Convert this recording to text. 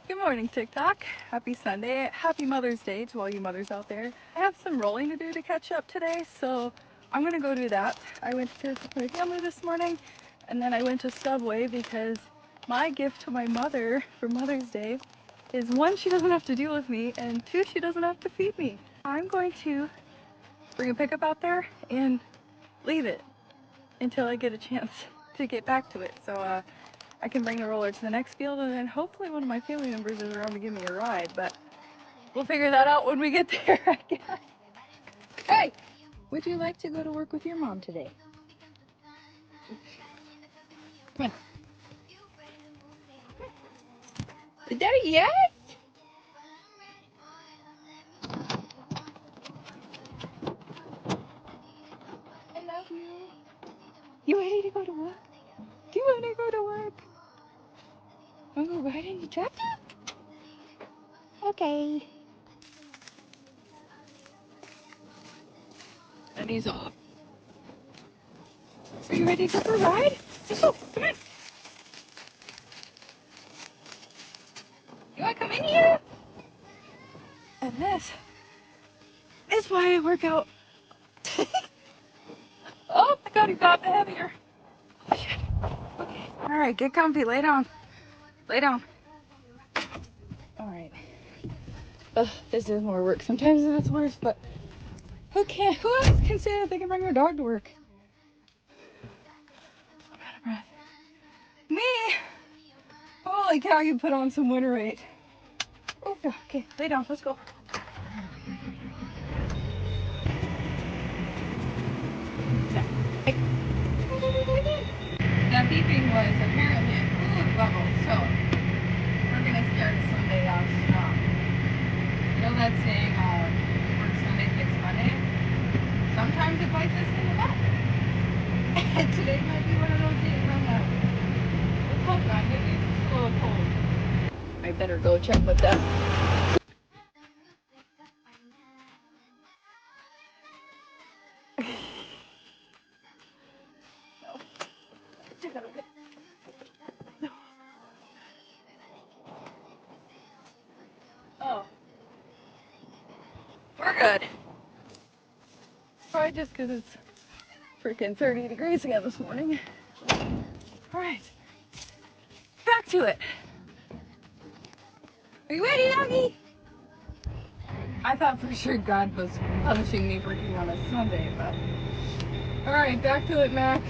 Good morning, TikTok. Happy Sunday. Happy Mother's Day to all you mothers out there. I have some rolling to do to catch up today, so I'm gonna go do that. I went to my family this morning, and then I went to Subway because my gift to my mother for Mother's Day is one, she doesn't have to deal with me, and two, she doesn't have to feed me. I'm going to bring a pickup out there and leave it until I get a chance to get back to it. So I can bring the roller to the next field, and then hopefully one of my family members is around to give me a ride, but we'll figure that out when we get there, I guess. Hey, would you like to go to work with your mom today? Come on. Is that a yes? I love you. You ready to go to work? Do you want to go to work? Want to go ride in the tractor? Okay. And he's off. Are you ready to go for a ride? Let's go. Come on. You want to come in here? And this is why I work out. Oh my god, he got heavier. Oh, shit. Okay. Alright, get comfy. Lay down. Lay down. Alright. This is more work. Sometimes it's worse, but who else can say that they can bring their dog to work? I'm out of breath. Me! Holy cow, you put on some winter weight. Oh, okay, lay down. Let's go. That beeping was apparently a food bubble, so we're gonna start Sunday off strong. You know that saying, work Sunday, fix Monday? Sometimes it bites us in the butt. And today might be one of those days when let's hope not. Maybe it's just a little cold. I better go check with them. Oh. We're good. Probably just because it's freaking 30 degrees again this morning. Alright. Back to it. Are you ready, doggy? I thought for sure God was punishing me for eating on a Sunday, but... Alright, back to it, Mac.